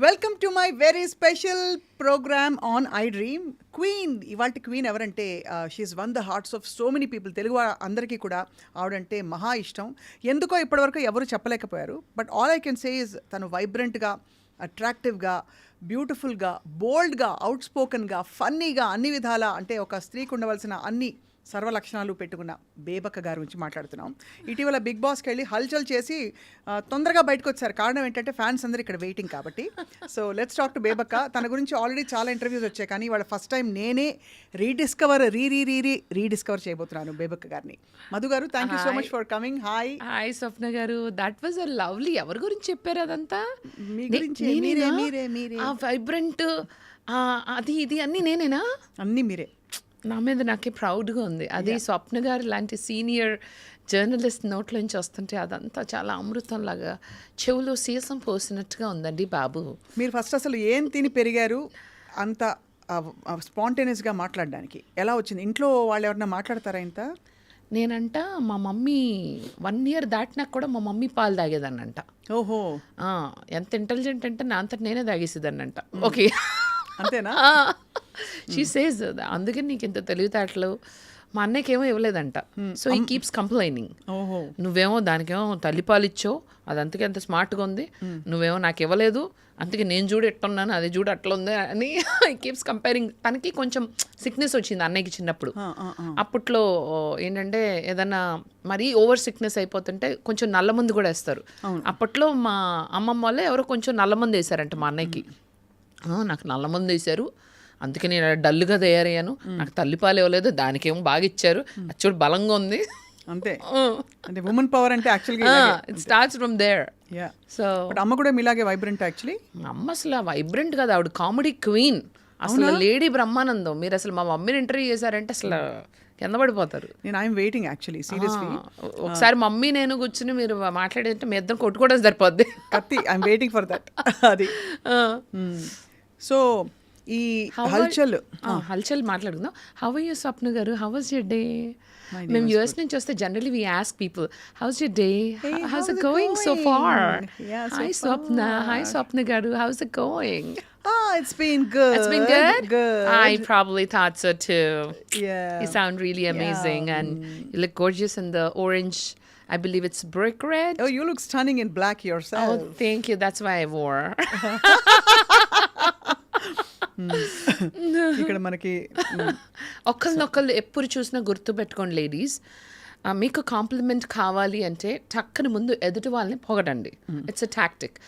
Welcome to my very special programme on I dream. Queen, ఇవాళ queen ఎవరంటే she is one the hearts of so many people. Telugu అందరికీ కూడా ఆవిడంటే మహా ఇష్టం. ఎందుకో ఇప్పటివరకు ఎవరు చెప్పలేకపోయారు. But all I can say is తను వైబ్రెంట్గా, అట్రాక్టివ్గా, బ్యూటిఫుల్గా, బోల్డ్గా, అవుట్ స్పోకన్గా, ఫన్నీగా, అన్ని విధాలా అంటే ఒక స్త్రీకి ఉండవలసిన అన్ని సర్వలక్షణాలు పెట్టుకున్న బేబక్క గారి గురించి మాట్లాడుతున్నాం. ఇటీవల బిగ్ బాస్కి వెళ్ళి హల్చల్ చేసి తొందరగా బయటకు వచ్చారు. కారణం ఏంటంటే ఫ్యాన్స్ అందరూ ఇక్కడ వెయిటింగ్ కాబట్టి. So let's talk to Bebakka. తన గురించి ఆల్రెడీ చాలా ఇంటర్వ్యూస్ వచ్చాయి, కానీ వాళ్ళ ఫస్ట్ టైం నేనే రీడిస్కవర్ చేయబోతున్నాను బేబక్క గారిని. Madhu garu, thank you so much for coming. Hi. Hi Swapna garu, that was a lovely. ఎవరి గురించి చెప్పారు అదంతా? మీ గురించి. మీరే వైబ్రెంట్ అది ఇది అన్నీ నేనేనా? అన్నీ మీరే. నా మీద నాకే ప్రౌడ్గా ఉంది. అది స్వప్న గారు లాంటి సీనియర్ జర్నలిస్ట్ నోట్లోంచి వస్తుంటే అదంతా చాలా అమృతంలాగా చెవులో సీసం పోసినట్టుగా ఉందండి బాబు. మీరు ఫస్ట్ అసలు ఏం తిని పెరిగారు అంత స్పాంటేనియస్గా మాట్లాడడానికి ఎలా వచ్చింది? ఇంట్లో వాళ్ళు ఎవరన్నా మాట్లాడతారా ఇంత? నేనంట మా మమ్మీ 1 year దాటినాక కూడా మా మమ్మీ పాలు తాగేదాన్నంట. ఓహో, ఎంత ఇంటెలిజెంట్ అంటే నా అంతటి నేనే తాగేసేదాన్నంట. ఓకే, అంతేనా? షీ సేస్ అందుకని నీకు ఇంత తెలివితేటలు. మా అన్నయ్యకేమో ఇవ్వలేదంట. సో ఈ కీప్స్ కంప్లైనింగ్. ఓహో, నువ్వేమో దానికేమో తల్లిపాలు ఇచ్చావు, అది అంతకే అంత స్మార్ట్గా ఉంది, నువ్వేమో నాకు ఇవ్వలేదు, అందుకే నేను చూడు ఎట్టున్నాను, అది చూడు అట్లా ఉంది అని కీప్స్ కంపేరింగ్. తనకి కొంచెం సిక్నెస్ వచ్చింది అన్నయ్యకి చిన్నప్పుడు. అప్పట్లో ఏంటంటే ఏదన్నా మరీ ఓవర్ సిక్నెస్ అయిపోతుంటే కొంచెం నల్ల మందు కూడా వేస్తారు. అప్పట్లో మా అమ్మమ్మ వాళ్ళే ఎవరో కొంచెం నల్ల మందు వేశారంట మా అన్నయ్యకి. నాకు నల్ల మందు వేశారు, అందుకే నేను డల్గా తయారయ్యాను, నాకు తల్లిపాలు ఇవ్వలేదు, దానికేమో బాగా ఇచ్చారు, అది చూడు బలంగా ఉంది. అంతే. అంటే ఉమెన్ పవర్ అంటే యాక్చువల్గా it starts from there. So అమ్మ కూడా మీలాగే వైబ్రెంట్. యాక్చువల్లీ అమ్మ అసలు వైబ్రెంట్ కదా, ఆవిడ కామెడీ క్వీన్, అసలు లేడీ బ్రహ్మానందం. మీరు అసలు మా మమ్మీని ఇంటర్వ్యూ చేశారంటే అసలు కింద పడిపోతారు. నేను ఐఎమ్ వెయిటింగ్ యాక్చువల్లీ, సీరియస్లీ. ఒకసారి మమ్మీ నేను కూర్చుని మీరు మాట్లాడేంటే మీ ఇద్దరం కొట్టుకోవడం సరిపోద్ది. కత్తి, ఐఎమ్ వెయిటింగ్ ఫర్ దట్. అది. సో ఈ హల్చల్ మాట్లాడుకుందాం. How are you Swapna garu? How was your day? మేము యూఎస్ నుంచి వస్తే generally we ask people how's your day, how's it going so far. Hi Swapna, hi Swapna garu, how's it going? It's been good. It's been good? Good. I probably thought so too. Yeah. You sound really amazing, and you look gorgeous in the orange. I believe it's brick red. Oh, you look stunning in black yourself. Oh, thank you. That's why I wore. ఇక్కడ మనకి ఒకళ్ళనొకళ్ళు ఎప్పుడు చూసినా గుర్తుపెట్టుకోండి ladies, మీకు complement కావాలి అంటే టక్కన ముందు ఎదుటి వాళ్ళని పొగడండి. It's a tactic.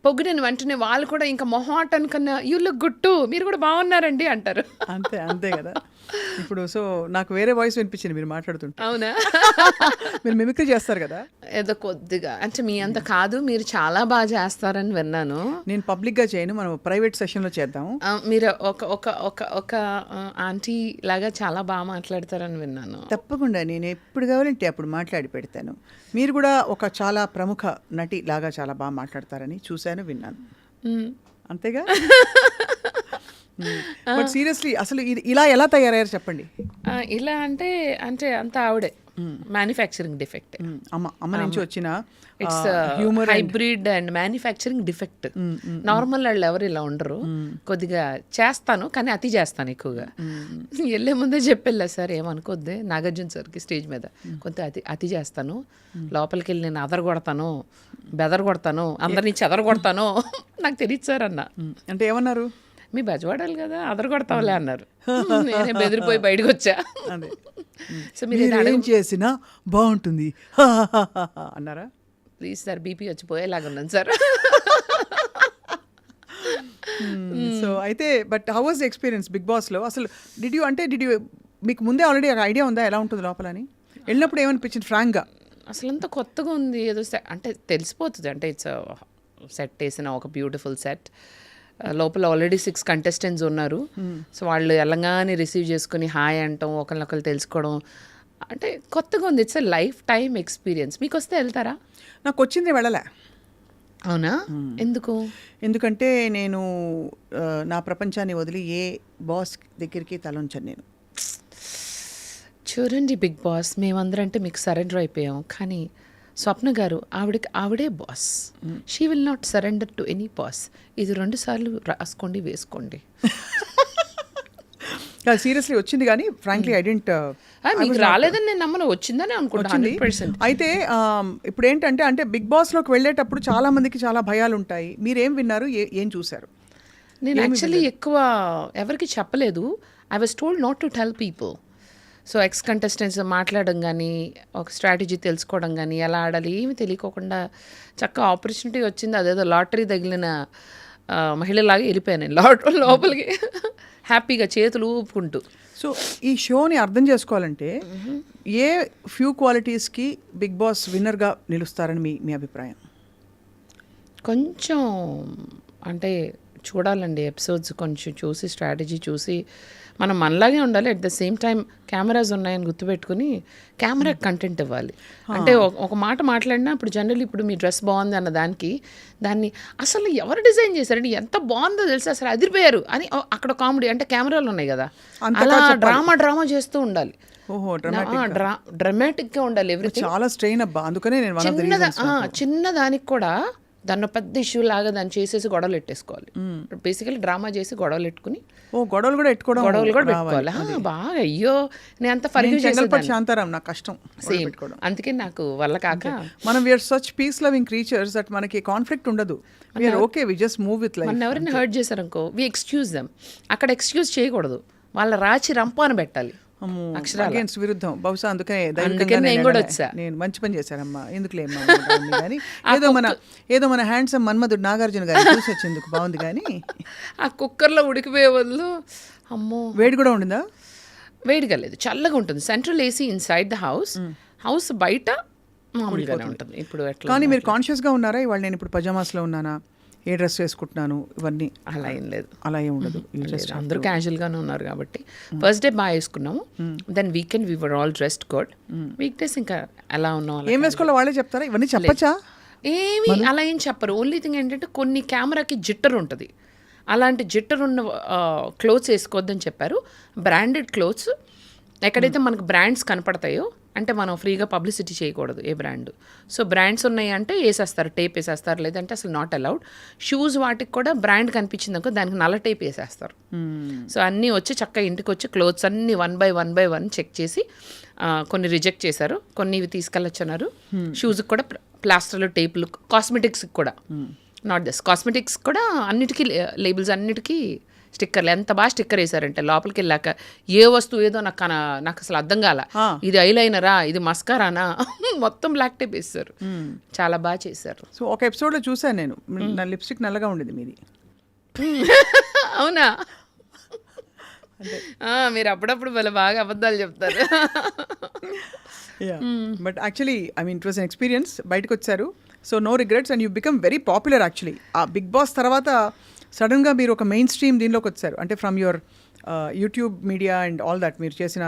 పొగిడిన వెంటనే వాళ్ళు కూడా ఇంకా మొహాటన్ కన్నా యూ లుక్ గుడ్ టు, మీరు కూడా బాగున్నారండి అంటారు. అంతే అంతే కదా. ఇప్పుడు సో నాకు వేరే వాయిస్ వినిపించింది మీరు మాట్లాడుతుంటే. అవునా? మీరు మిమిక్రీ చేస్తారు కదా? ఏదో కొద్దిగా, అంటే మీ అంత కాదు, మీరు చాలా బాగా చేస్తారని విన్నాను. నేను పబ్లిక్గా చేయను, మనం ప్రైవేట్ సెషన్లో చేద్దాము. మీరు ఒక ఒక ఒక ఒక ఆంటీ లాగా చాలా బాగా మాట్లాడతారని విన్నాను. తప్పకుండా, నేను ఎప్పుడు కావాలంటే అప్పుడు మాట్లాడి పెడతాను. మీరు కూడా ఒక చాలా ప్రముఖ నటి లాగా చాలా బాగా మాట్లాడతారని చూశాను, విన్నాను. అంతేగా? బట్ సీరియస్లీ అసలు ఇలా ఎలా తయారయ్యారు చెప్పండి. ఇలా అంటే అంటే అంత ఆవిడే మ్యానుఫ్యాక్చరింగ్ డిఫెక్ట్. అమ్మ నుంచి వచ్చిన it's hybrid and manufacturing defect. Normal వాళ్ళు ఎవరు ఇలా ఉండరు. కొద్దిగా చేస్తాను, కానీ అతి చేస్తాను ఎక్కువగా. వెళ్ళే ముందే చెప్పెళ్ళా సార్, ఏమనుకోద్ది, నాగార్జున సార్కి స్టేజ్ మీద కొంత అతి చేస్తాను, లోపలికి వెళ్ళి నేను అదర కొడతాను, బెదర కొడతాను, అందరినీ చెదర కొడతాను, నాకు తెలియదు సార్ అన్న. అంటే ఏమన్నారు? మీ బజవాడాలి కదా, అదర కొడతావులే అన్నారు. నేనే బెదిరిపోయి బయటకు వచ్చా. సో మీరు ఏం చేసినా బాగుంటుంది అన్నారా? ప్లీజ్ సార్, బీపీ వచ్చిపోయేలాగా ఉన్నాను సార్. సో అయితే but how was the experience big బాస్లో? అసలు డిడ్ యూ మీకు ముందే ఆల్రెడీ ఒక ఐడియా ఉందా ఎలా ఉంటుంది లోపలని? వెళ్ళినప్పుడు ఏమనిపించింది ఫ్రాంక్గా? అసలు అంత కొత్తగా ఉంది ఏదో, అంటే తెలిసిపోతుంది. అంటే ఇట్స్ సెట్ వేసిన ఒక బ్యూటిఫుల్ సెట్. లోపల ఆల్రెడీ 6 contestants ఉన్నారు. సో వాళ్ళు ఎలాగానే రిసీవ్ చేసుకుని హాయ్ అంటాం, ఒకరినొకరు తెలుసుకోవడం, అంటే కొత్తగా ఉంది. It's a life time experience. మీకు వస్తే వెళ్తారా? నాకు వచ్చింది, వెళ్ళలే. అవునా? ఎందుకంటే నేను నా ప్రపంచాన్ని వదిలి ఏ బాస్ దగ్గరికి తలంచాను నేను. చూడండి బిగ్ బాస్, మేమందరం అంటే మీకు సరెండర్ అయిపోయాం, కానీ స్వప్న గారు ఆవిడే boss, she will not surrender to any boss. ఇది 2 సార్లు రాసుకోండి, వేసుకోండి. సీరియస్లీ వచ్చింది కానీ ఫ్రాంక్లీ ఐ డెంట్ మీకు రాలేదని నేను నమ్మను, వచ్చిందని అనుకుంటాను 100%. అయితే ఇప్పుడు ఏంటంటే అంటే బిగ్ బాస్లోకి వెళ్ళేటప్పుడు చాలా మందికి చాలా భయాలు ఉంటాయి. మీరేం విన్నారు, ఏం చూశారు? నేను యాక్చువల్లీ ఎక్కువ ఎవరికి చెప్పలేదు. I was told not to tell people. So X contestants మాట్లాడడం కానీ, ఒక స్ట్రాటజీ తెలుసుకోవడం కానీ, ఎలా ఆడాలి ఏమి తెలియకోకుండా చక్కగా ఆపర్చునిటీ వచ్చింది. అదేదో లాటరీ తగిలిన మహిళలాగా వెళ్ళిపోయాను నేను లోపలికి హ్యాపీగా చేతులు ఊపుకుంటూ. సో ఈ షోని అర్థం చేసుకోవాలంటే ఏ ఫ్యూ క్వాలిటీస్కి బిగ్ బాస్ విన్నర్గా నిలుస్తారని మీ అభిప్రాయం? కొంచెం అంటే చూడాలండి ఎపిసోడ్స్, కొంచెం చూసి స్ట్రాటజీ చూసి మనం మనలాగే ఉండాలి. At the same time cameras ఉన్నాయని గుర్తుపెట్టుకుని కెమెరా కంటెంట్ ఇవ్వాలి. అంటే ఒక మాట మాట్లాడినా ఇప్పుడు జనరల్ ఇప్పుడు మీ డ్రెస్ బాగుంది అన్న దాన్ని అసలు ఎవరు డిజైన్ చేశారండి, ఎంత బాగుందో తెలిసి అసలు అదిరిపోయారు అని అక్కడ కామెడీ. అంటే కెమెరాలు ఉన్నాయి కదా, అలా డ్రామా చేస్తూ ఉండాలి. డ్రామాటిక్గా ఉండాలి. ఎవ్రీథింగ్ చాలా స్ట్రెయిన్ అబ్బా. అందుకనే నేను చిన్న దానికి కూడా దాన్ని పెద్ద ఇష్యూ లాగా దాన్ని చేసేసి గొడవలు పెట్టేసుకోవాలి. బేసికలీ డ్రామా చేసి గొడవలు పెట్టుకుని గొడవలు కూడా పెట్టుకోవాలి. బాగా అయ్యో నేను అంత ఫర్గివ్ చేసేదాన్ని. శాంతారాం నాకు కష్టం సేమ్, అందుకే నాకు వల్ల కాక మనం we're such peace loving creatures that మనకి కాన్ఫ్లిక్ట్ ఉండదు. We're okay, we just move with life. మన ఎవరైనా హర్ట్ చేశారనుకో వి ఎక్స్క్యూజ్ దెమ్. అక్కడ ఎక్స్క్యూజ్ చేయకూడదు, వాళ్ళ రాచి రంపాన పెట్టాలి. అగేన్స్ట్ విరుద్ధం. బహుశా అందుకనే నేను మంచి పని చేశానమ్మా, ఎందుకులేమ్మా కానీ ఏదో మన హ్యాండ్సమ్ మన్మధుడు నాగార్జున గారు చూసి వచ్చేందుకు బాగుంది. కానీ ఆ కుక్కర్లో ఉడికిపోయే బదులు అమ్మో వేడి కూడా ఉండిందా? వేడిగా లేదు, చల్లగా ఉంటుంది. Central AC inside the house బయట మామూలుగానే ఉంటుంది. ఇప్పుడు కానీ మీరు కాన్షియస్గా ఉన్నారా ఇవాళ నేను ఇప్పుడు పజామాస్లో ఉన్నానా, ఏ డ్రెస్ వేసుకుంటున్నాను, ఇవన్నీ? అలా ఏం లేదు, అలా ఏం ఉండదు. అందరూ క్యాజువల్గానే ఉన్నారు కాబట్టి. ఫస్ట్ డే బాగా వేసుకున్నాము, then weekend we were all dressed good. Weekdays ఇంకా ఎలా ఉన్నాం. ఏం వేసుకోవాలో వాళ్ళే చెప్తారా? ఇవన్నీ చెప్పచ్చా? ఏమి అలా ఏం చెప్పరు. ఓన్లీ థింగ్ ఏంటంటే కొన్ని కెమెరాకి జిట్టర్ ఉంటుంది, అలాంటి జిట్టర్ ఉన్న క్లోత్స్ వేసుకోవద్దని చెప్పారు. బ్రాండెడ్ క్లోత్స్ ఎక్కడైతే మనకు బ్రాండ్స్ కనపడతాయో, అంటే మనం ఫ్రీగా పబ్లిసిటీ చేయకూడదు ఏ బ్రాండ్. సో బ్రాండ్స్ ఉన్నాయి అంటే వేసేస్తారు, టేప్ వేసేస్తారు, లేదంటే అసలు నాట్ అలౌడ్. షూస్ వాటికి కూడా బ్రాండ్ కనిపించింది అనుకో దానికి నల్ల టేప్ వేసేస్తారు. సో అన్నీ వచ్చి చక్కగా ఇంటికి వచ్చి క్లోత్స్ అన్నీ 1 by 1 చెక్ చేసి కొన్ని రిజెక్ట్ చేశారు, కొన్ని ఇవి తీసుకెళ్ళొచ్చన్నారు. షూస్కి కూడా ప్లాస్టర్లు, టేపులు, కాస్మెటిక్స్కి కూడా నాట్ జస్ట్ కాస్మెటిక్స్ కూడా అన్నిటికీ లేబుల్స్ అన్నిటికీ స్టిక్కర్లు. ఎంత బాగా స్టిక్కర్ వేసారంటే లోపలికి వెళ్ళాక ఏ వస్తువు ఏదో నాకు అసలు అర్థం కాల, ఇది ఐలైనరా, ఇది మస్కారానా, మొత్తం బ్లాక్ టేప్ వేస్తారు. చాలా బాగా చేశారు. సో ఒక ఎపిసోడ్లో చూసాను నేను, నా లిప్స్టిక్ నల్లగా ఉండేది, మీది. అవునా? మీరు అప్పుడప్పుడు భలే బాగా అబద్ధాలు చెప్తారు. But actually I mean it was an experience. బయటకు వచ్చారు, so no regrets and you become very popular. Actually ఆ బిగ్ బాస్ తర్వాత సడన్గా మీరు ఒక మెయిన్ స్ట్రీమ్ దీనిలోకి వచ్చారు. అంటే from your YouTube media and all that, మీరు చేసిన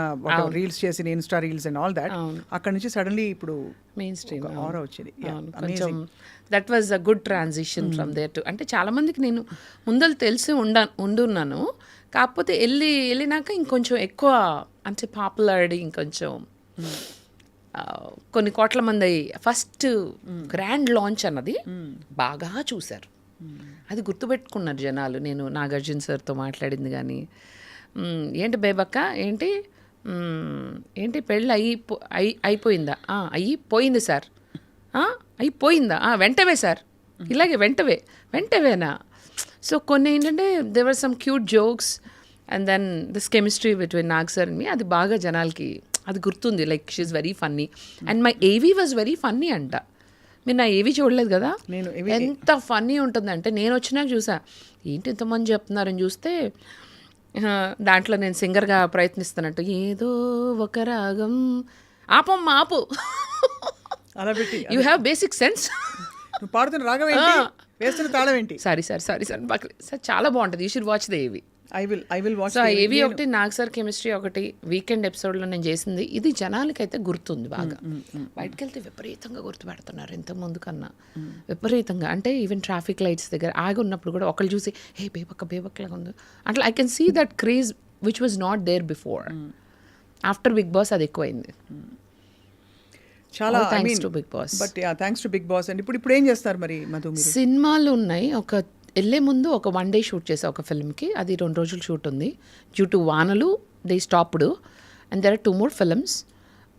రీల్స్ చేసిన Insta reels and all that, అక్కడ నుంచి సడన్లీ ఇప్పుడు మెయిన్ స్ట్రీమ్ ఆరా వచ్చింది. కొంచెం that was a good transition from there to. అంటే చాలామందికి నేను ముందలు తెలిసి ఉండున్నాను, కాకపోతే వెళ్ళినాక ఇంకొంచెం ఎక్కువ అంటే పాపులారిటీ ఇంకొంచెం కొన్ని కోట్ల మంది ఫస్ట్ గ్రాండ్ లాంచ్ అన్నది బాగా చూశారు. అది గుర్తుపెట్టుకున్నారు జనాలు. నేను నాగార్జున సార్తో మాట్లాడింది కానీ, ఏంటి బేబక్క ఏంటి పెళ్ళి అయిపోయిందా? అయిపోయింది సార్. అయిపోయిందా? వెంటవే సార్, ఇలాగే వెంటవేనా? సో కొన్ని ఏంటంటే there were some cute jokes and then this chemistry between Nag sir and me, అది బాగా జనాలకి అది గుర్తుంది. Like she is very funny and my AV was very funny అంట. మీరు నా ఏవి చూడలేదు కదా, ఎంత ఫన్నీ ఉంటుందంటే నేను వచ్చినాక చూసా, ఏంటి ఇంతమంది చెప్తున్నారని చూస్తే దాంట్లో నేను సింగర్గా ప్రయత్నిస్తున్నట్టు ఏదో ఒక రాగం ఆపు అలా పెట్టి యూ హ్యావ్ బేసిక్ సెన్స్. పాడుతున్న రాగం ఏంటి, వేస్తున్న తాళం ఏంటి? సారీ సార్ చాలా బాగుంటుంది. యూ షుడ్ వాచ్ ద ఏవి. I will watch. సో ఏవి ఒకటి, నాగ్ సార్ కెమిస్ట్రీ ఒకటి, వీకెండ్ ఎపిసోడ్లో నేను చేసింది. ఇది జనాలకైతే గుర్తుంది బాగా. బయటకు వెళ్తే విపరీతంగా గుర్తుపెడుతున్నారు ఇంతకుముందు కన్నా, విపరీతంగా. అంటే ఈవెన్ ట్రాఫిక్ లైట్స్ దగ్గర ఆగి ఉన్నప్పుడు కూడా ఒకళ్ళు చూసి హే బేబక్కలాగా ఉంది అట్లా. I can see that craze which was not there before. After Bigg Boss అది ఎక్కువైంది. చాలా All thanks to Bigg Boss. But thanks to Bigg Boss and ఇప్పుడు ఏం చేస్తారు మరి మధు మీరు? సినిమాలు ఉన్నాయి. వెళ్ళే ముందు ఒక 1 day షూట్ చేసా ఒక ఫిల్మ్కి. అది 2 రోజులు షూట్ ఉంది. డ్యూ టు వానలు they stopped. And there are 2 more films,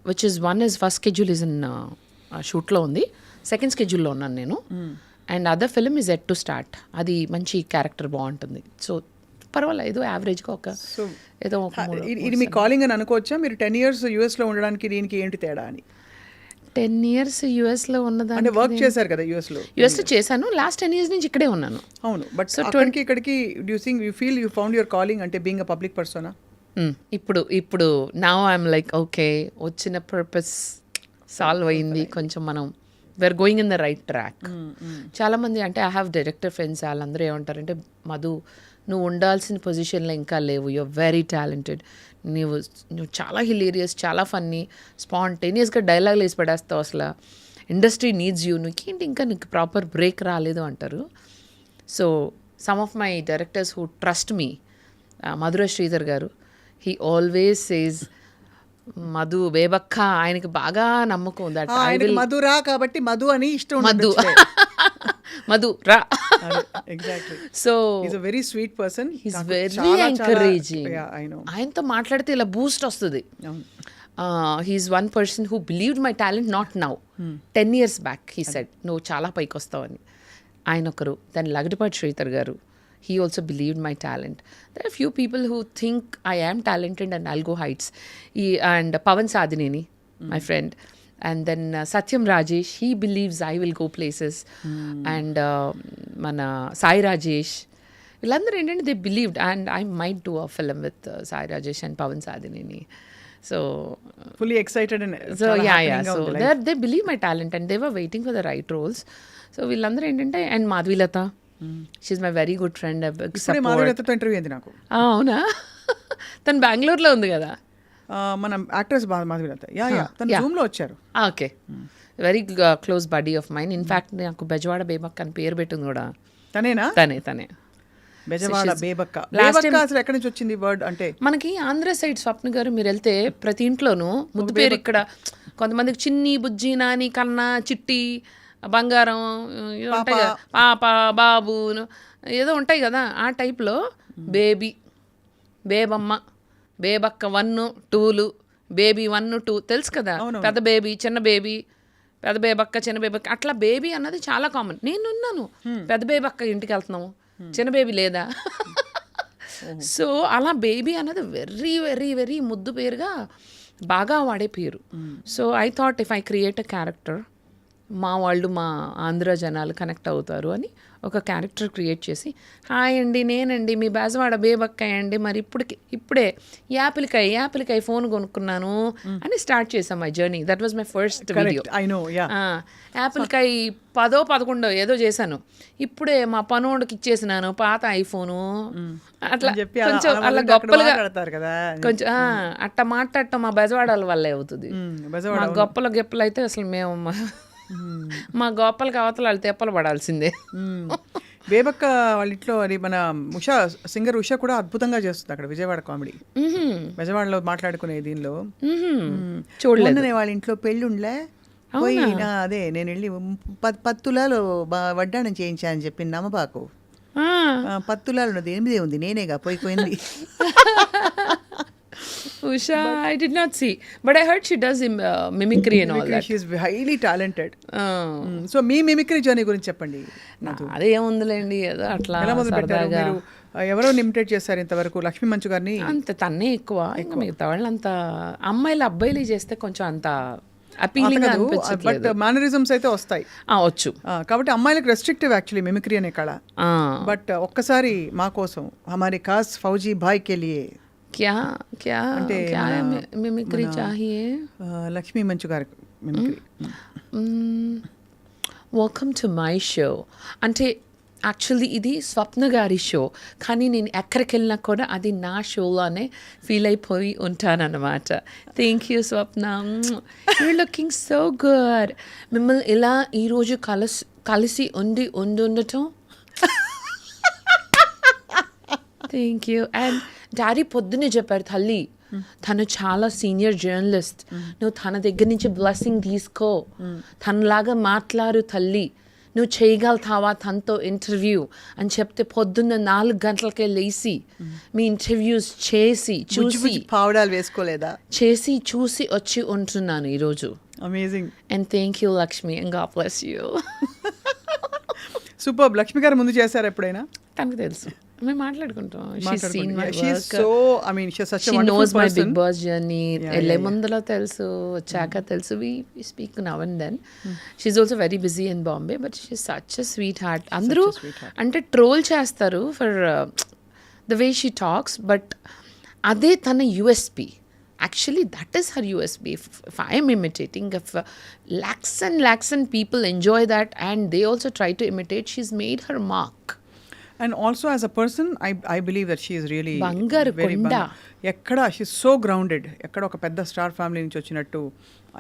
which is one is first schedule is in షూట్లో ఉంది. సెకండ్ స్కెడ్యూల్లో ఉన్నాను నేను. And other film is at to start. అది మంచి క్యారెక్టర్ బాగుంటుంది. సో పర్వాలేదు, యావరేజ్గా ఏదో ఇది మీ కాలింగ్ అని అనుకోవచ్చా? మీరు 10 years యూఎస్లో ఉండడానికి దీనికి ఏంటి తేడా అని? 10 years యూఎస్లో ఉన్నదాన్ని అంటే వర్క్ చేశారు కదా యూఎస్లో చేశాను. లాస్ట్ 10 years నుంచి ఇక్కడే ఉన్నాను. అవును, బట్ ఇక్కడికి you think you feel you found your calling అంటే బీయింగ్ అ పబ్లిక్ పర్సనా? ఇప్పుడు నౌ ఐఎమ్ లైక్ ఓకే, వచ్చిన పర్పస్ సాల్వ్ అయింది. కొంచెం మనం we're going in the right track. చాలామంది అంటే ఐ హ్యావ్ డైరెక్టర్ ఫ్రెండ్స్, వాళ్ళందరూ ఏమంటారంటే మధు నువ్వు ఉండాల్సిన పొజిషన్లో ఇంకా లేవు, యూఆర్ వెరీ టాలెంటెడ్, నువ్వు చాలా హిలేరియస్, చాలా ఫన్నీ, స్పాంటేనియస్గా డైలాగులు వేసి పడేస్తావు, అసలు ఇండస్ట్రీ నీడ్స్ యూ, నీకేంటి ఇంకా నీకు ప్రాపర్ బ్రేక్ రాలేదు అంటారు. So some of my directors who trust me, Madhura Sridhar garu, he always says Madhu బేబక్క, ఆయనకి బాగా నమ్మకం దట్ మధురా కాబట్టి మధు అని ఇష్టం, మధు రా. Exactly. So is a very sweet person, is very encouraging. ఆయనతో మాట్లాడితే ఇలా బూస్ట్ వస్తుంది. He's one person who believed my talent, not now, 10 years back he said నువ్వు చాలా పైకి వస్తావని. ఆయన ఒకరు. దెన్ లగడపాటి శ్రీధర్ గారు, he also believed my talent. There are few people who think I am talented and I'll go heights. And Pawan Sadineni, my friend. And then Satyam Rajesh, he believes I will go places. And mana Sai Rajesh. Villandaru endante they believed, and I might do a film with Sai Rajesh and Pawan Sadineni. So fully excited and so yeah. So they believe my talent and they were waiting for the right roles. So villandaru endante, and Madhvilata, she's my very good friend. మాధుర్యతో interview అయింది నాకు. అవునా? తను బెంగళూరులో ఉంది కదా, మన actress Madhuryatha. తను జూమ్లో వచ్చారు. Okay, very close buddy of mine. In fact నాకు బెజవాడ బేబక్క అని పేరు పెట్టింది కూడా తనేనా? తనే బెజవాడ బేబక్క. అసలు ఎక్కడి నుంచి వచ్చింది వర్డ్? అంటే మనకి ఆంధ్ర సైడ్ స్వప్న గారు మీరు వెళ్తే ప్రతి ఇంట్లోనూ ముద్దు పేరు. ఇక్కడ కొంతమందికి చిన్ని, బుజ్జి, నాని, కన్నా, చిట్టి, బంగారం ఉంటాయి కదా, పాప, బాబు ఏదో ఉంటాయి కదా, ఆ టైప్లో బేబీ, బేబమ్మ, బేబక్క 1, 2, బేబీ 1, 2 తెలుసు కదా. పెద్ద బేబీ, చిన్న బేబీ, పెద్ద బేబక్క, చిన్న బేబక్క, అట్లా బేబీ అన్నది చాలా కామన్. నేను ఉన్నాను, పెద్ద బేబక్క ఇంటికి వెళ్తున్నాము, చిన్న బేబీ లేదా. సో అలా బేబీ అన్నది వెరీ వెరీ వెరీ ముద్దు పేరుగా బాగా వాడే పేరు. So I thought if I create a character, మా వాళ్ళు, మా ఆంధ్ర జనాలు కనెక్ట్ అవుతారు అని ఒక క్యారెక్టర్ క్రియేట్ చేసి, హాయ్ అండి నేనండి మీ బెజవాడ బేబక్కాయ అండి, మరి ఇప్పుడే యాపిల్కాయ ఫోన్ కొనుక్కున్నాను అని స్టార్ట్ చేసాం my journey. That was my first video. యాపిల్కాయ 10, 11 ఏదో చేశాను. ఇప్పుడే మా పనోడికి ఇచ్చేసినాను పాత ఐఫోను. అట్లా కొంచెం అలా గొప్పలుగా కొంచెం అట్ట మాట్లాడటం మా బెజవాడ వల్లే అవుతుంది. మా గొప్పలు అయితే అసలు మేము మా గోపాలకి అవతల వాళ్ళు తెప్పలు పడాల్సిందే. బేబక్క వాళ్ళ ఇంట్లో అది మన ఉషా, సింగర్ ఉషా కూడా అద్భుతంగా చేస్తుంది అక్కడ విజయవాడ కామెడీ. విజయవాడలో మాట్లాడుకునే దీనిలో చూడలేదు. వాళ్ళ ఇంట్లో పెళ్ళుండ్లే పోయి, అదే నేను వెళ్ళి 10 తులాలు వడ్డాణం చేయించా అని చెప్పి నమ్మబాకు. 10 తులాలు ఉన్నది 8 ఉంది, నేనేగా పోయింది. Usha, I did not see, but I heard she does mimicry and all that. She is highly talented. So me mimicry journey గురించి చెప్పండి. అదే ఏముందిలేండి, ఏదో అట్లా మీరు ఎవరో ఇమిటేట్ చేస్తారు ఇంతవరకు? లక్ష్మీ మంచు గారిని అంత తన్నే ఎక్కువ. ఇంకా మిగతా వాళ్ళు అంత అమ్మాయిలు అబ్బాయిలు చేస్తే కొంచెం అంత అపీలింగ్ అనిపించట్లేదు. బట్ మేనరిజమ్స్ అయితే వస్తాయి, వచ్చు. కాబట్టి అమ్మాయిలకు రెస్ట్రిక్టివ్ యాక్చువల్లీ మిమిక్రీ అనే కళ. బట్ ఒక్కసారి మా కోసం హమారే ఖాస్ ఫౌజీ భాయ్ కే లియే क्या मिमिक्री चाहिए? లక్ష్మీ మంచు గారి mimicry. Welcome to my show అంటే యాక్చువల్లీ ఇది స్వప్న గారి షో, కానీ నేను ఎక్కడికి వెళ్ళినా కూడా అది నా షోలోనే ఫీల్ అయిపోయి ఉంటానన్నమాట. Thank you Swapna, your looking so good. మిమ్మల్ని ఇలా ఈరోజు కలిసి ఉండటం థ్యాంక్ యూ. అండ్ డాడీ పొద్దున్నే చెప్పారు, తల్లి తను చాలా సీనియర్ జర్నలిస్ట్. నువ్వు తన దగ్గర నుంచి బ్లెస్సింగ్ తీసుకో, తనలాగా మాట్లాడు తల్లి, నువ్వు చేయగలుగుతావా తనతో ఇంటర్వ్యూ అని చెప్తే పొద్దున్న 4 గంటలకే లేచి మీ ఇంటర్వ్యూస్ చేసి చూసి పావడాలు వేసుకోలేదా? చేసి చూసి వచ్చి ఉంటున్నాను ఈరోజు. Amazing. And thank you Lakshmi, and God bless you. Super. Lakshmi గారు ముందు చేశారు ఎప్పుడైనా? తనకు తెలుసు, మేము మాట్లాడుకుంటాం. She knows my Big Boss journey. వెళ్ళే ముందులో తెలుసు, వచ్చాక తెలుసు. We speak now and then. She's also very busy in Bombay, but she's such a sweetheart. అందరూ అంటే ట్రోల్ చేస్తారు for the way she talks, but అదే తన USP. Actually, that is her USP. If I am imitating, if lakhs and people enjoy that and they also try to imitate, she's made her mark. And also as a person, I believe that she is really బంగారు కొండ. ఎక్కడ she so grounded. ఎక్కడ ఒక పెద్ద star family నుంచి వచ్చినట్టు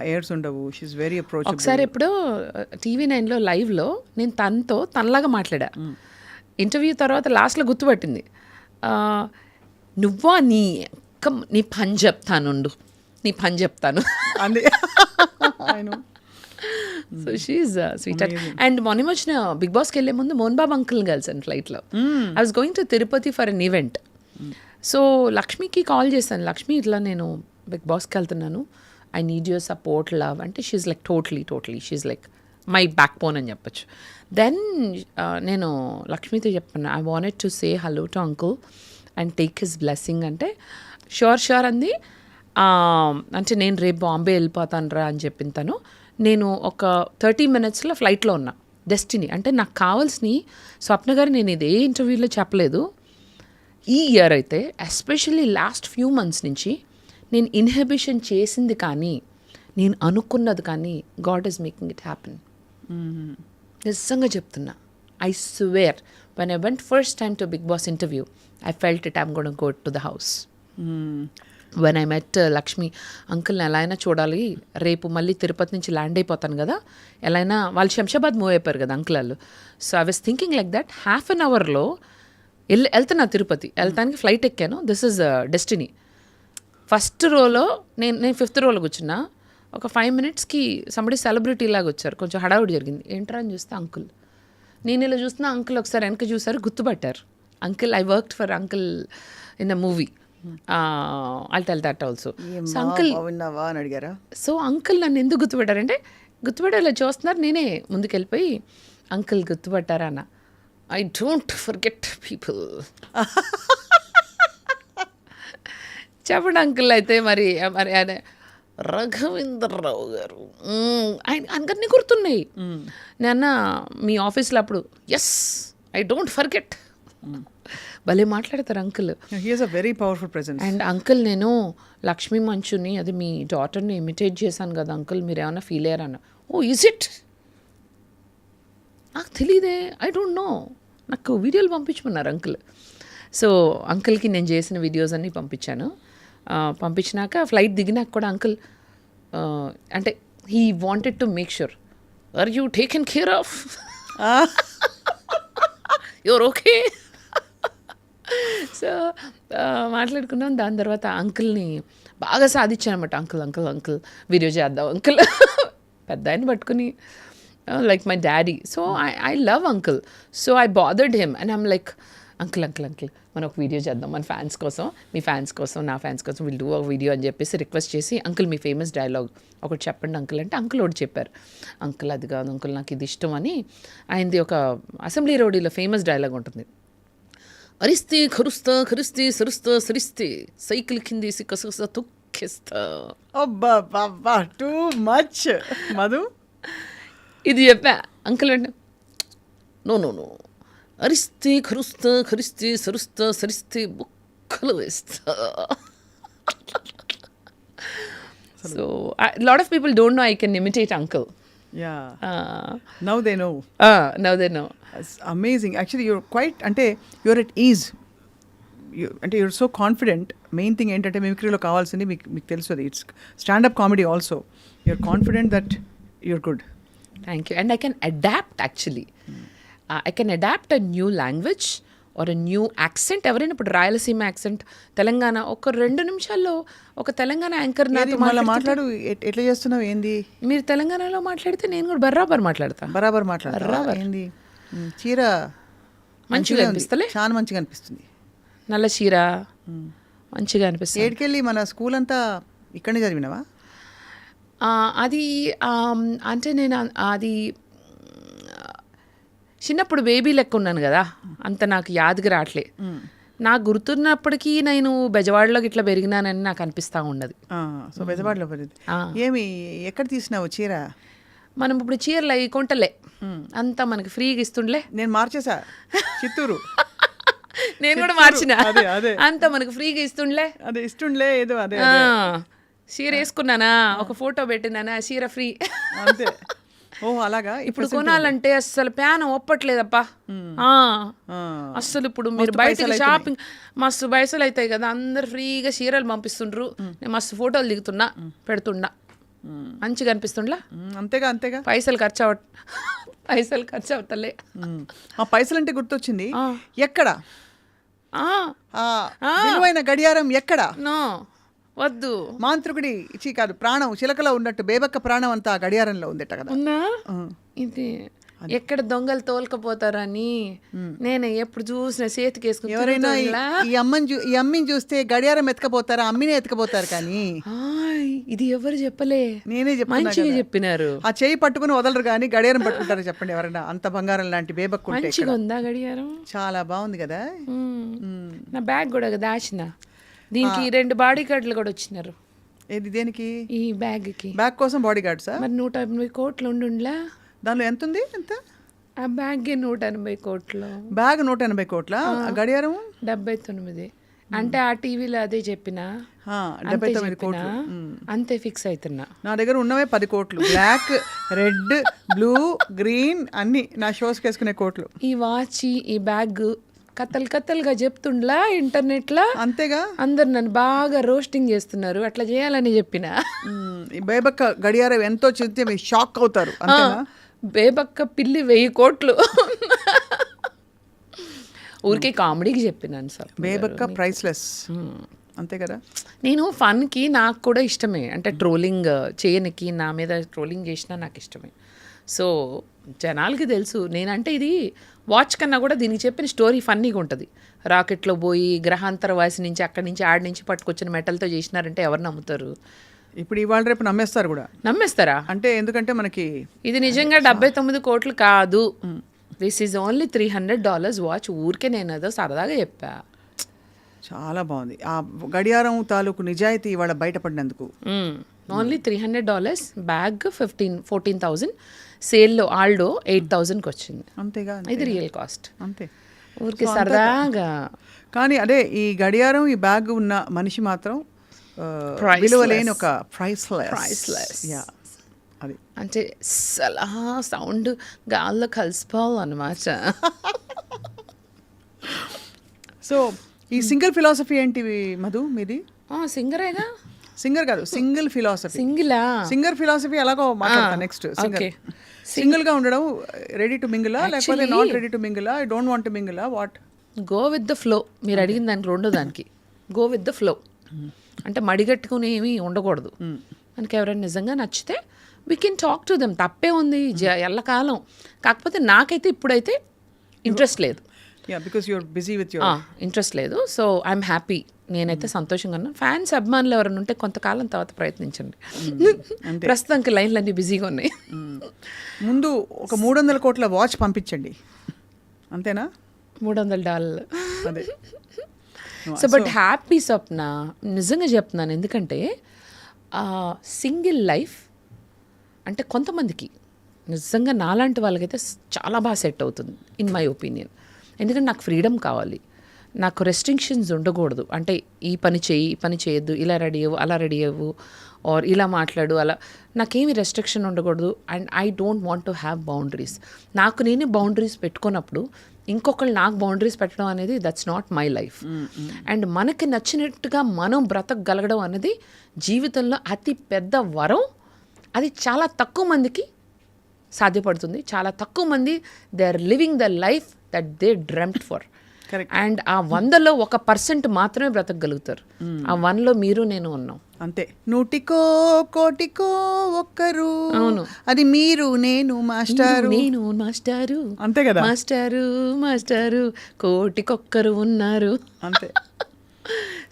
airs ఉండవు. She's very approachable. ఒకసారి ఎప్పుడో TV9లో లైవ్లో నేను తనలాగా మాట్లాడా. ఇంటర్వ్యూ తర్వాత లాస్ట్లో గుర్తుపట్టింది. నువ్వా నీ పని చెప్తానుండు, నీ పని చెప్తాను. So she sweet. అండ్ మొన్న వచ్చిన బిగ్ బాస్కి వెళ్ళే ముందు మోహన్ బాబు అంకుల్ కలిసాను ఫ్లైట్లో. I was going to Tirupati for an event. So లక్ష్మికి కాల్ చేశాను, లక్ష్మి ఇట్లా నేను బిగ్ బాస్కి వెళ్తున్నాను, I need your support, love అంటే she's like totally she's like my backbone అని చెప్పచ్చు. దెన్ నేను లక్ష్మితో చెప్పాను, I wanted to say hello to uncle and take his blessing అంటే షూర్ అంది. అంటే నేను రేపు బాంబే వెళ్ళిపోతాను రా అని చెప్పిన తను. నేను ఒక 30 minutesలో ఫ్లైట్లో ఉన్నా. డెస్టినీ అంటే నాకు కావాల్సిన స్వప్న గారు, నేను ఇదే ఇంటర్వ్యూలో చెప్పలేదు, ఈ ఇయర్ అయితే ఎస్పెషల్లీ లాస్ట్ ఫ్యూ మంత్స్ నుంచి నేను ఇన్హిబిషన్ చేసింది కానీ నేను అనుకున్నది కానీ God is making it happen. నిజంగా చెప్తున్నా. I swear when I went first time to Big Boss interview, I felt it, I'm going to go to the house. When I met Lakshmi, అంకుల్ని ఎలా అయినా చూడాలి, రేపు మళ్ళీ తిరుపతి నుంచి ల్యాండ్ అయిపోతాను కదా, ఎలా అయినా వాళ్ళు శంషాబాద్ మూవ్ అయిపోయారు కదా అంకుల్ వాళ్ళు. So I was thinking like that. Half an అవర్లో వెళ్తున్నా తిరుపతి, వెళ్తానికి ఫ్లైట్ ఎక్కాను. This is destiny. ఫస్ట్ రోలో నేను 5th రోలో కూర్చున్నా. ఒక 5 minutesకి సంబడి సెలబ్రిటీ లాగా వచ్చారు, కొంచెం హడావుడి జరిగింది. ఏంట్రా అని చూస్తే అంకుల్. నేను ఇలా చూస్తున్నా, అంకుల్ ఒకసారి వెనక చూసారు, గుర్తుపట్టారు. Uncle, I worked for uncle in a movie, I'll tell that also. So uncle అని అడిగారా? సో అంకుల్ నన్ను ఎందుకు గుర్తుపట్టారంటే, గుర్తుపట్టేలా చూస్తున్నారు. నేనే ముందుకెళ్ళిపోయి అంకుల్ గుర్తుపట్టారా అన్న. I don't forget people. చెప్పండి అంకుల్. అయితే మరి ఆయన రఘవేంద్రరావు గారు ఆయన అందరినీ గుర్తున్నాయి. నేను మీ ఆఫీస్లో అప్పుడు ఎస్ ఐ డోంట్ ఫర్గెట్. భలే మాట్లాడతారు uncle. He has a very powerful presence. And uncle, నేను లక్ష్మీ మంచుని, అది మీ డాటర్ని ఇమిటేట్ చేశాను కదా అంకుల్, మీరు ఏమైనా ఫీల్ అయ్యారన్న. Oh is it? నాకు తెలియదే, ఐ డోంట్ నో. నాకు వీడియోలు పంపించమన్నారు అంకుల్. సో అంకుల్కి నేను చేసిన వీడియోస్ అన్నీ పంపించాను. పంపించినాక ఫ్లైట్ దిగినాక కూడా అంకుల్ అంటే he wanted to make sure, are you taken care of, your okay. So మాట్లాడుకున్నాం. దాని తర్వాత అంకుల్ని బాగా సాధించాను అనమాట. అంకుల్ వీడియో చేద్దాం అంకుల్. పెద్ద ఆయన పట్టుకుని like my daddy. So I love uncle. So I bothered him and I'm like uncle మనం ఒక వీడియో చేద్దాం మన ఫ్యాన్స్ కోసం, మీ ఫ్యాన్స్ కోసం, నా ఫ్యాన్స్ కోసం, విల్ డూ ఒక వీడియో అని చెప్పేసి రిక్వెస్ట్ చేసి, అంకుల్ మీ ఫేమస్ డైలాగ్ ఒకటి చెప్పండి అంకుల్ అంటే అంకుల్ ఒకటి చెప్పారు. అంకుల్ అది కాదు అంకుల్, నాకు ఇది ఇష్టం అని. ఆయనది ఒక అసెంబ్లీ రోడ్లో ఫేమస్ డైలాగ్ ఉంటుంది. అరిస్తే ఖరుస్తా సరిస్తే సైకిల్ కింది కస తొక్కేస్తా. అబ్బా టూ మచ్ మధు. ఇది చెప్పా అంకుల్ అంటే నో అరిస్తే ఖరిస్తే సరిస్తే బుక్కలు వేస్తా. So lot of people don't know I can imitate uncle. Now they know. It's amazing. Actually, you're quite, you're at ease. You're so confident. Main thing ఏంటంటే మిమిక్రీలో కావాల్సింది మీకు తెలుసు, అది it's stand up comedy also. You're confident that you're good. Thank you. And I can adapt actually. I can adapt a new language or a new accent, ఎవరైనా ఇప్పుడు Rayalaseema accent, Telangana, ఒక 2 నిమిషాల్లో ఒక తెలంగాణ యాంకర్ నాతో మాట్లాడు. ఎట్లా చేస్తున్నావు ఏంది? మీరు తెలంగాణలో మాట్లాడితే నేను కూడా బరాబర్ మాట్లాడతా. బరాబర్ మాట్లాడతా. ఏంది చీర మంచిగా అనిపిస్తలే? చాలా మంచిగా అనిపిస్తుంది. నల్ల చీర మంచిగా అనిపిస్తుంది. ఏడికెళ్ళి మన స్కూల్ అంతా ఇక్కడనే చదివినావా? అది అంటే నేను అది చిన్నప్పుడు బేబీ లెక్క ఉన్నాను కదా, అంత నాకు యాదకి రావట్లే. నాకు గుర్తున్నప్పటికీ నేను బెజవాడలోకి ఇట్లా పెరిగినానని నాకు అనిపిస్తూ ఉన్నది. సో బెజవాడలో పెరిగింది. ఏమి ఎక్కడ తీసినావు చీర? మనం ఇప్పుడు చీరలు అవి కొంటలే, అంతా మనకి ఫ్రీగా ఇస్తుండలే. నేను మార్చేసా, చిత్తూరు. నేను కూడా మార్చిన, అంతా మనకు ఫ్రీగా ఇస్తుండలే. అదే ఇస్తుండలే ఏదో అదే చీర వేసుకున్నానా, ఒక ఫోటో పెట్టినానా, చీర ఫ్రీ అంతే. ఓ అలాగా. ఇప్పుడు కొనాలంటే అస్సలు ప్యాన్ ఒప్పట్లేదప్పా. అస్సలు ఇప్పుడు మీరు బయటకు షాపింగ్ మస్తు పైసలు అవుతాయి కదా, అందరు ఫ్రీగా చీరలు పంపిస్తుండ్రు. నేను మస్తు ఫోటోలు దిగుతున్నా, పెడుతున్నా, మంచిగా అనిపిస్తుండ్లా. అంతేగా పైసలు ఖర్చు అవుతలే. ఆ పైసలు అంటే గుర్తొచ్చింది, ఎక్కడ విలువైన గడియారం ఎక్కడ? నో వద్దు, మాంత్రికుడి ఇచ్చి కాదు, ప్రాణం చిలకలో ఉన్నట్టు బేబక్క ప్రాణం అంతా గడియారంలో ఉందట కదా. ఉన్నా ఇది ఎక్కడ దొంగలు తోలుకపోతారని నేను ఎప్పుడు చూసిన చేతికి వేసుకుని. ఎవరైనా ఈ అమ్మిని చూస్తే గడియారం ఎత్తుకపోతారా, అమ్మినే ఎత్తుకపోతారు. కానీ ఇది ఎవరు చెప్పలే, నేనే మంచిగా చెప్పినారు. ఆ చేయి పట్టుకుని వదలరు కానీ గడియారం పట్టుకుంటారు. చెప్పండి ఎవరైనా, అంత బంగారం లాంటి బేబక్కు మంచిగా ఉందా గడియారం? చాలా బాగుంది కదా. నా బ్యాగ్ కూడా దాచిన, దీనికి 2 బాడీ గార్డులు కూడా వచ్చినారు. ఏది దేనికి? ఈ బ్యాగ్కి. బ్యాగ్ కోసం బాడీ గార్డ్సా? మరి 180 కోట్లు ఉండుండ్లా. దానిలో ఎంత ఉంది? ఎంత? ఆ బ్యాగ్ 180 కోట్లు. బ్యాగ్ 180 కోట్ల, గడియారం 79. అంటే ఆ టీవీలో అదే చెప్పిన 79 కోట్లు అంతే ఫిక్స్ అవుతున్నా. నా దగ్గర ఉన్నవే 10 కోట్లు. బ్లాక్, రెడ్, బ్లూ, గ్రీన్ అన్ని నా షోస్కి వేసుకునే కోట్లు. ఈ వాచ్, ఈ బ్యాగ్ కథలుగా చెప్తుండ్లా ఇంటర్నెట్లో. అంతేగా, అందరు నన్ను బాగా రోస్టింగ్ చేస్తున్నారు. అట్లా చేయాలని చెప్పిన. బేబక్క గడియారం ఎంతో చెప్తే మీరు షాక్ అవుతారు. అంతేనా? బేబక్క పిల్లి 1000 కోట్లు. ఊరికే కామెడీకి చెప్పినాను సార్. బేబక్క ప్రైస్లెస్, అంతే కదా. నేను ఫన్కి నాకు కూడా ఇష్టమే, అంటే ట్రోలింగ్ చేయనికి, నా మీద ట్రోలింగ్ చేసినా నాకు ఇష్టమే. సో జనాలకి తెలుసు నేనంటే ఇది వాచ్ కన్నా కూడా దీనికి చెప్పిన స్టోరీ ఫన్నీగా ఉంటుంది. రాకెట్లో పోయి గ్రహాంతర వాసి నుంచి అక్కడి నుంచి ఆడి నుంచి పట్టుకొచ్చిన మెటల్తో చేసినారంటే ఎవరు నమ్ముతారు? ఇప్పుడు ఇవాళ రేపు నమ్మేస్తారు కూడా. నమ్మేస్తారా? అంటే ఎందుకంటే మనకి ఇది నిజంగా 79 కోట్లు కాదు. This is only $300 watch. ఊరికే నేను ఏదో సరదాగా చెప్పా. చాలా బాగుంది ఆ గడియారం తాలూకు నిజాయితీ ఇవాళ బయటపడినందుకు. ఓన్లీ $300, బ్యాగ్ 14,000, సేల్లో ఆల్డో 8,000కి వచ్చింది. అంతేగా, ఇది రియల్ కాస్ట్. అంతే, ఊరికే సరదాగా. కానీ అదే ఈ గడియారం, ఈ బ్యాగ్ ఉన్న మనిషి మాత్రం విలువలేని ఒక ప్రైస్లెస్. అది అంటే సలా సౌండ్ గాల్లో కలిసిపోవాలన్నమాట. సో ఈ సింగిల్ ఫిలాసఫీ ఏంటి మధు మీది? సింగరేగా? సింగర్ కాదు, సింగిల్ ఫిలాసఫీ. సింగర్ ఫిలాసఫీ ఎలాగో మాట్లాడతా నెక్స్ట్. సింగిల్ గా ఉండడం, రెడీ టు మింగిలా లేకపోతే నాట్ రెడీ టు మింగిలా, ఐ డోంట్ వాంట్ టు మింగిలా, what? Go with the flow. మీరు అడిగిన దానికి రెండో దానికి గో విత్ ద ఫ్లో. అంటే మడిగట్టుకుని ఏమీ ఉండకూడదు. మనకి ఎవరైనా నిజంగా నచ్చితే we can talk to them, తప్పే ఉంది ఎల్లకాలం. కాకపోతే నాకైతే ఇప్పుడైతే ఇంట్రెస్ట్ లేదు. Because you're busy with your interest లేదు. So I'm happy. నేనైతే సంతోషంగా ఉన్నాను. ఫ్యాన్స్ అభిమానులు ఎవరైనా ఉంటే కొంతకాలం తర్వాత ప్రయత్నించండి. ప్రస్తుతానికి లైన్లు అన్నీ బిజీగా ఉన్నాయి. ముందు ఒక 300 కోట్ల వాచ్ పంపించండి, అంతేనా? $300. అదే. సో బట్ హ్యాపీ స్వప్న, నిజంగా చెప్తున్నాను. ఎందుకంటే సింగిల్ లైఫ్ అంటే కొంతమందికి నిజంగా నాలాంటి వాళ్ళకైతే చాలా బాగా సెట్ అవుతుంది ఇన్ మై ఒపీనియన్. ఎందుకంటే నాకు ఫ్రీడమ్ కావాలి, నాకు రెస్ట్రిక్షన్స్ ఉండకూడదు. అంటే ఈ పని చేయి, ఈ పని చేయొద్దు, ఇలా రెడీ అవ్వు, అలా రెడీ అవ్వు, ఆర్ ఇలా మాట్లాడు, అలా నాకేమి రెస్ట్రిక్షన్ ఉండకూడదు. And I don't want to have boundaries. నాకు నేనే బౌండరీస్ పెట్టుకున్నప్పుడు ఇంకొకళ్ళు నాకు బౌండరీస్ పెట్టడం అనేది that's not my life. And మనకి నచ్చినట్టుగా మనం బ్రతకగలగడం అనేది జీవితంలో అతి పెద్ద వరం. అది చాలా తక్కువ మందికి సాధ్యపడుతుంది. చాలా తక్కువ మంది they are living the life that they dreamt for. Correct. And ఆ 100లో 1% మాత్రమే బ్రతకగలుగుతారు. ఆ 1లో మీరు నేను ఉన్నాం. అంతే. నూటికో కోటికో ఒక్కరు, అవును. అది మీరు నేను మాస్టారు. నేను మాస్టారు, అంతే కదా. మాస్టారు మాస్టారు కోటికొక్కరు ఉన్నారు. అంతే.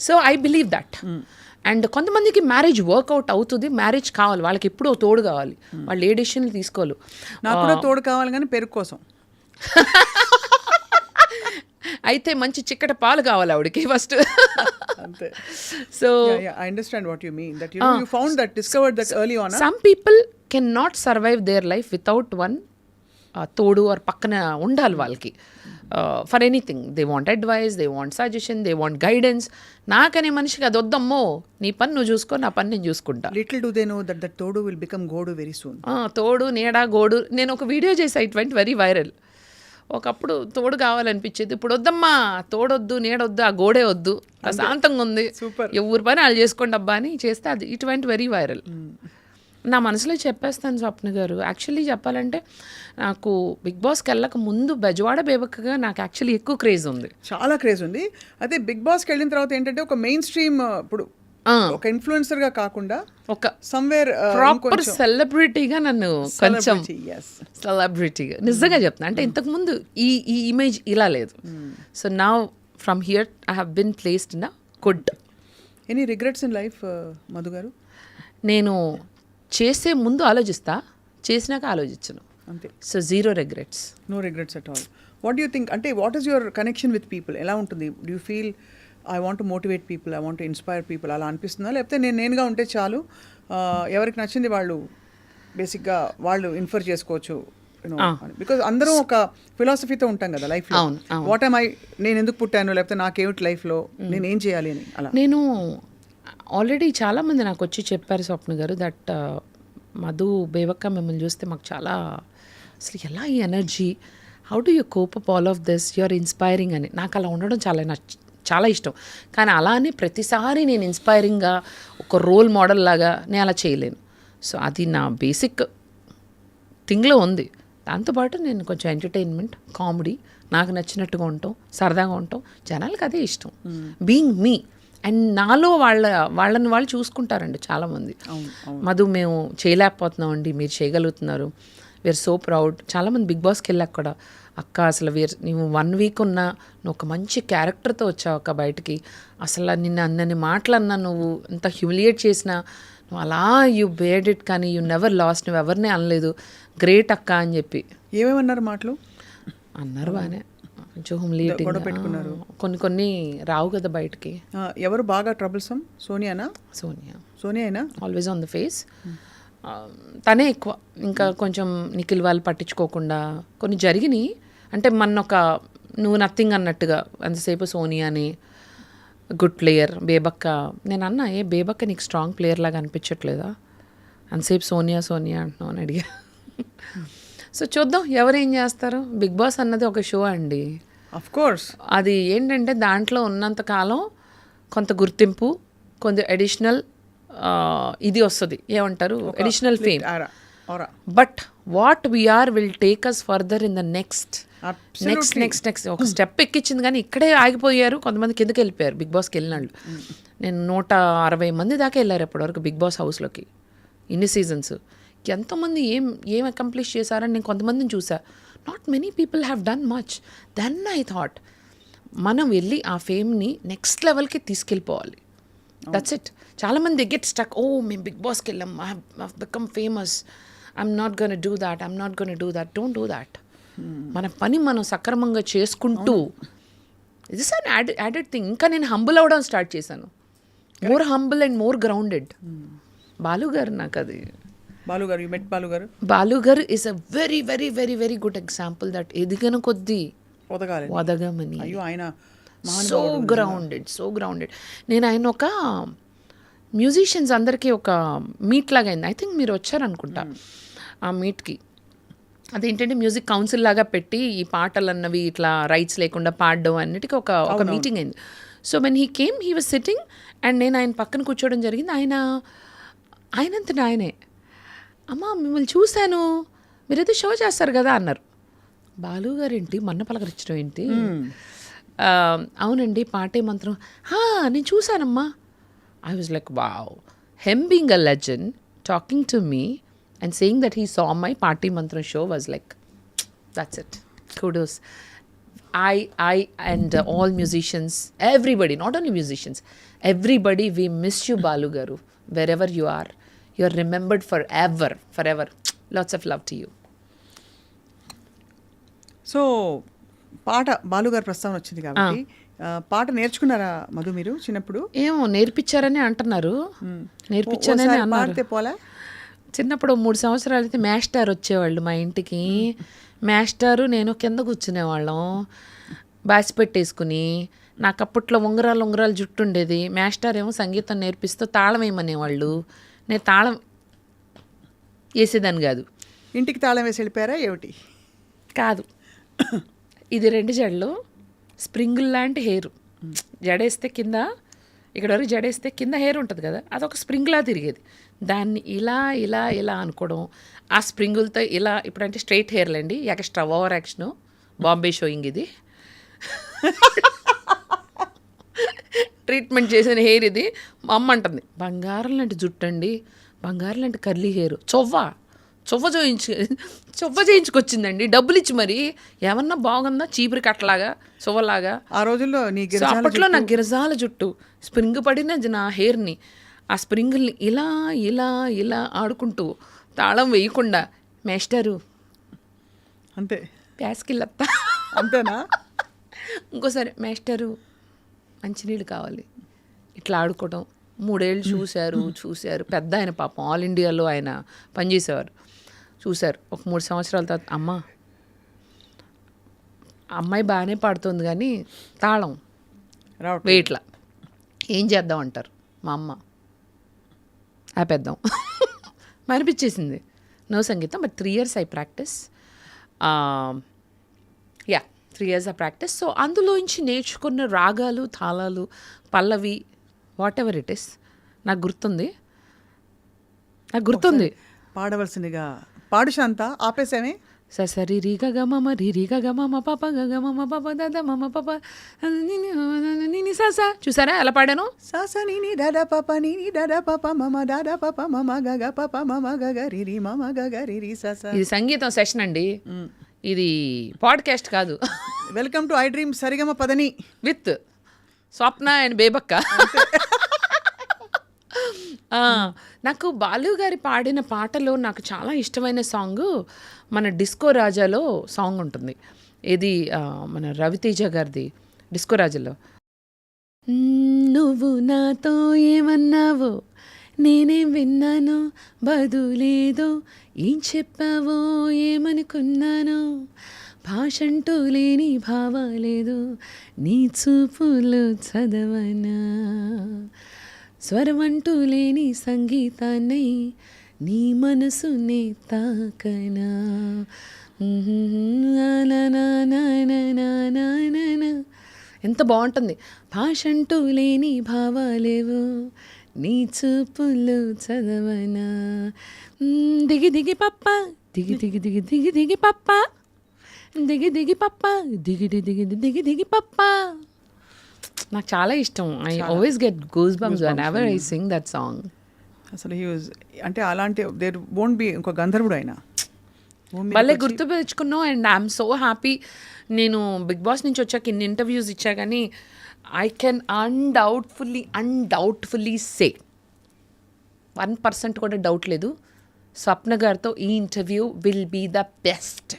So I believe that. And కొంతమందికి మ్యారేజ్ వర్కౌట్ అవుతుంది, మ్యారేజ్ కావాలి, వాళ్ళకి ఎప్పుడో తోడు కావాలి, వాళ్ళు ఏ డెసిషన్లు తీసుకోవాలి. నాకు కూడా తోడు కావాలి కానీ పెరుగు కోసం. అయితే మంచి చిక్కట పాలు కావాలి ఆవిడకి ఫస్ట్. అంతే. So I understand what you mean, that you found that, discovered that early on. Some people can not survive their life without one తోడు ఆర్ పక్కన ఉండాలి వాళ్ళకి. For anything they want advice, they want suggestion, they want guidance. నాకనే మనిషికి అది వద్దమ్మో, నీ పని నువ్వు చూసుకో, నా పని నేను చూసుకుంటా. Little do they know that that todu will become godu very soon. తోడు నీడ గోడు. నేను ఒక వీడియో చేసా, ఇట్ వెంట్ వెరీ వైరల్. ఒకప్పుడు తోడు కావాలనిపించేది, ఇప్పుడు వద్దమ్మా, తోడొద్దు, నీడొద్దు, ఆ గోడే వద్దు, ప్రశాంతంగా ఉంది, Super. ఎవరి పని వాళ్ళు చేసుకోండి అబ్బా అని చేస్తే అది ఇట్ వెంట్ వెరీ వైరల్. నా మనసులో చెప్పేస్తాను స్వప్న గారు. యాక్చువల్లీ చెప్పాలంటే నాకు బిగ్ బాస్కి వెళ్ళక ముందు బెజవాడ బేబక్కగా నాకు యాక్చువల్లీ ఎక్కువ క్రేజ్ ఉంది. చాలా క్రేజ్ ఉంది. అదే బిగ్ బాస్కి వెళ్ళిన తర్వాత ఏంటంటే ఒక మెయిన్ స్ట్రీమ్, ఇప్పుడు ఒక ఇన్ఫ్లుయెన్సర్ గా కాకుండా ఒక సమ్వేర్ ప్రాపర్ సెలబ్రిటీగా నన్ను కొంచెం సెలబ్రిటీగా నిజంగా చెప్తున్నా. అంటే ఇంతకుముందు ఈ ఇమేజ్ ఇలా లేదు. సో నా from here I have been placed in a good. Any regrets in life Madhu garu? నేను చేసే ముందు ఆలోచిస్తా, చేసినాక ఆలోచించను. అంతే. So zero regrets. No regrets at all. What you think, అంటే what is your connection with people? ఎలా ఉంటుంది? Do you feel I want to motivate people, I want to inspire people అలా అనిపిస్తుందా? లేకపోతే నేనుగా ఉంటే చాలు, ఎవరికి నచ్చింది వాళ్ళు బేసిక్గా వాళ్ళు ఇన్ఫర్ చేసుకోవచ్చు, బికాజ్ అందరం ఒక ఫిలాసఫీతో ఉంటాం కదా లైఫ్లో. వాట్ ఐ నేను ఎందుకు పుట్టాను, లేకపోతే నాకేమిటి లైఫ్లో, నేను ఏం చేయాలి అని. అలా నేను ఆల్రెడీ చాలామంది నాకు వచ్చి చెప్పారు స్వప్న గారు దట్ మధు బేబక్క మిమ్మల్ని చూస్తే మాకు చాలా అసలు ఎలా ఈ energy, how do you cope up all of this, you are inspiring అని. నాకు అలా ఉండడం చాలా ఇష్టం. కానీ అలా అని ప్రతిసారి నేను ఇన్స్పైరింగ్గా ఒక రోల్ మోడల్ లాగా నేను అలా చేయలేను. సో అది నా బేసిక్ థింగ్లో ఉంది. దాంతోపాటు నేను కొంచెం ఎంటర్టైన్మెంట్, కామెడీ, నాకు నచ్చినట్టుగా ఉంటాం, సరదాగా ఉంటాం, జనాలకు అదే ఇష్టం. Being me. అండ్ నాలో వాళ్ళని వాళ్ళు చూసుకుంటారండి చాలామంది. మధు మేము చేయలేకపోతున్నామండి, మీరు చేయగలుగుతున్నారు, వీఆర్ సో ప్రౌడ్. చాలామంది బిగ్ బాస్కి వెళ్ళాక కూడా అక్క అసలు నువ్వు 1 వీక్ ఉన్నా నువ్వు ఒక మంచి క్యారెక్టర్తో వచ్చావు అక్క బయటికి, అసలు నిన్ను అన్నని మాటలన్నా, నువ్వు ఇంత హ్యూమిలియేట్ చేసినా నువ్వు అలా యూ బేర్డ్ ఇట్, కానీ యూ నెవర్ లాస్ట్, నువ్వు ఎవరినే అనలేదు, గ్రేట్ అక్క అని చెప్పి. ఏమేమన్నారు మాటలు? అన్నారు బాగానే, కొంచెం హ్యూమిలియేటింగ్, కొన్ని రావు కదా బయటికి. ఎవరు బాగా ట్రబుల్సమ్? సోనియానా? Sonia always on the face. తనే ఎక్కువ. ఇంకా కొంచెం నిఖిల్ వాళ్ళు పట్టించుకోకుండా కొన్ని జరిగినాయి. అంటే నువ్వు నథింగ్ అన్నట్టుగా అంతసేపు సోనియాని గుడ్ ప్లేయర్, బేబక్క. నేను అన్నా, బేబక్క నీకు స్ట్రాంగ్ ప్లేయర్ లాగా అనిపించట్లేదా, అంతసేపు సోనియా అంటున్నావు అని అడిగా. సో చూద్దాం ఎవరేం చేస్తారు. బిగ్ బాస్ అన్నది ఒక షో అండి. ఆఫ్ కోర్స్ అది ఏంటంటే దాంట్లో ఉన్నంతకాలం కొంత గుర్తింపు, కొంత అడిషనల్ ఇది వస్తుంది, ఏమంటారు, additional fame. But what we are will take us further in the next. ఒక స్టెప్ ఎక్కించింది కానీ ఇక్కడే ఆగిపోయారు. కొంతమంది కిందకి వెళ్ళిపోయారు బిగ్ బాస్కి వెళ్ళినాళ్ళు. నేను 160 మంది దాకా వెళ్ళారు ఇప్పటివరకు బిగ్ బాస్ హౌస్లోకి ఇన్ని సీజన్స్. ఎంతోమంది ఏం అకంప్లిష్ చేశారని నేను కొంతమందిని చూసా. Not many people have done much. Then I thought మనం వెళ్ళి ఆ ఫేమ్ని నెక్స్ట్ లెవెల్కి తీసుకెళ్ళిపోవాలి. That's it. చాలామంది గెట్ స్టక్, మేము బిగ్ బాస్కి వెళ్ళాం, I have become famous, I'm not gonna do that. Don't do that. మన పని మనం సక్రమంగా చేసుకుంటూ, ఇది సార్ యాడెడ్ థింగ్. ఇంకా నేను హంబుల్ అవ్వడం స్టార్ట్ చేశాను. More humble and more grounded. Balu గారు నాకు అది. బాలుగారు, యు మెట్ బాలుగారు? బాలుగారు is a very very very very good example that ఎదిగిన కొద్దీ వదగమని. So grounded. నేను ఆయన ఒక మ్యూజిషియన్స్ అందరికీ ఒక మీట్ లాగా అయింది. ఐ థింక్ మీరు వచ్చారనుకుంటా ఆ మీట్కి. అదేంటంటే మ్యూజిక్ కౌన్సిల్ లాగా పెట్టి ఈ పాటలు అన్నవి ఇట్లా రైట్స్ లేకుండా పాడడం అన్నిటికీ ఒక మీటింగ్ అయింది. So when he came, he was sitting and నేను ఆయన పక్కన కూర్చోవడం జరిగింది. ఆయనంత ఆయనే, అమ్మ మిమ్మల్ని చూశాను, మీరైతే షో చేస్తారు కదా అన్నారు. బాలు గారు ఏంటి మొన్న పలకరించడం ఏంటి, అవునండి పాటే మంత్రం నేను చూశానమ్మా. I was like wow, him being a legend talking to me and saying that he saw my party మంత్రం show was like that's it. Kudos. I and all musicians, everybody, not only musicians, everybody, we miss you, Balu Garu. Wherever you are, you're remembered forever, forever. Lots of love to you. So పాట బాలుగారు ప్రస్తావన వచ్చింది కాబట్టి పాట నేర్చుకున్నారా మధు మీరు చిన్నప్పుడు? ఏమో నేర్పించారని అంటున్నారు. నేర్పించానని ఓసారి అన్నారు. పాడితే పోలే? చిన్నప్పుడు 3 సంవత్సరాలు అయితే మాస్టర్ వచ్చేవాళ్ళు మా ఇంటికి. మాస్టారు నేను కింద కూర్చునేవాళ్ళం బాసి పెట్టేసుకుని. నాకు అప్పట్లో ఉంగరాలు జుట్టు ఉండేది. మాస్టర్ ఏమో సంగీతం నేర్పిస్తూ తాళం వేయమనేవాళ్ళు. నేను తాళం వేసేదాన్ని కాదు. ఇంటికి తాళం వేసి వెళ్ళిపోయారా ఏమిటి? కాదు, ఇది 2 జడలు, స్ప్రింగుల్ లాంటి హెయిర్. జడేస్తే కింద, ఇక్కడ వరకు జడేస్తే కింద హెయిర్ ఉంటుంది కదా, అదొక స్ప్రింగ్లా తిరిగేది. దాన్ని ఇలా ఇలా ఇలా అనుకోవడం, ఆ స్ప్రింగులతో ఇలా, ఇప్పుడంటే స్ట్రైట్ హెయిర్లండి, extra over action, Bombay showing ఇది. ట్రీట్మెంట్ చేసిన హెయిర్ ఇది. మా అమ్మ అంటుంది బంగారం లాంటి జుట్టు అండి, బంగారం లాంటి కర్లీ హెయిర్, చొవ్వ చేయించుకొచ్చిందండి డబ్బులు ఇచ్చి. మరి ఏమన్నా బాగుందా చీపురి కట్టలాగా చొవ్వలాగా. ఆ రోజుల్లో నీ సో అప్పట్లో నా గిరజాల జుట్టు స్ప్రింగ్ పడిన నా హెయిర్ని, ఆ స్ప్రింగుల్ని ఇలా ఇలా ఇలా ఆడుకుంటూ తాళం వేయకుండా మేస్టరు అంతే ప్యాస్కిల్లత్తా అంతేనా? ఇంకోసారి మేస్టరు మంచినీళ్ళు కావాలి, ఇట్లా ఆడుకోవడం. 3 ఏళ్ళు చూశారు. పెద్ద ఆయన పాపం, ఆల్ ఇండియాలో ఆయన పనిచేసేవారు. చూశారు. ఒక 3 సంవత్సరాల తర్వాత అమ్మాయి బాగానే పాడుతుంది కానీ తాళం వెయిట్లా ఏం చేద్దాం అంటారు మా అమ్మ. ఆపేద్దాం అనిపించేసింది. నో సంగీతం, but 3 years I practice. 3 years I practice. So అందులోంచి నేర్చుకున్న రాగాలు, తాళాలు, పల్లవి, వాట్ ఎవర్ ఇట్ ఇస్ నాకు గుర్తుంది. పాడవలసిందిగా పాడు శాంత. ఆపేసామే. సరి రీ గ మమ రీ రీ గ మమ పాప గ మమ పాప దాదా మమ పాప సా. చూసారా ఎలా పాడాను? సాసా నీని దాదా పాప నీని దాదా పాప మమ దాదా పాప మమ గగ పాప మమ గగ రిరి మమ గగ రిరి సాసా. ఇది సంగీతం సెషన్ అండి, ఇది పాడ్కాస్ట్ కాదు. వెల్కమ్ టు ఐ డ్రీమ్ సరిగమ పదని విత్ స్వప్న అండ్ బేబక్క. నాకు బాలు గారి పాడిన పాటలో నాకు చాలా ఇష్టమైన సాంగ్ మన డిస్కో రాజాలో సాంగ్ ఉంటుంది. ఇది మన రవితేజ గారిది డిస్కో రాజాలో. నువ్వు నాతో ఏమన్నావో నేనేం విన్నానో, బదులేదో ఏం చెప్పావో ఏమనుకున్నానో, భాషంటూ లేని భావాలేదు నీ చూపులు చదవనా, స్వరమంటూ లేని సంగీతాన్ని నీ మనసునే తాకనా. ఎంత బాగుంటుంది. భాషంటూ లేని భావాలేవు నీ చూపులు చదవనా, దిగి దిగి పప్ప దిగి దిగి దిగి దిగి దిగి పప్ప దిగి దిగి పప్ప దిగి దిగి దిగి దిగి పప్ప. నాకు చాలా ఇష్టం. I always get goose bumps whenever I sing that song. అసలు హీ వాజ్ అంటే అలాంటి దేర్ వోంట్ బి ఇంకో గంధర్వుడు ఆయన. భలే గుర్తు తెచ్చుకున్నావు. And I'm so happy. నేను బిగ్ బాస్ నుంచి వచ్చాక ఇన్ని ఇంటర్వ్యూస్ ఇచ్చా కానీ ఐ కెన్ అన్డౌట్ఫుల్లీ సే 1% కూడా డౌట్ లేదు, స్వప్న గారితో ఈ interview will be the best.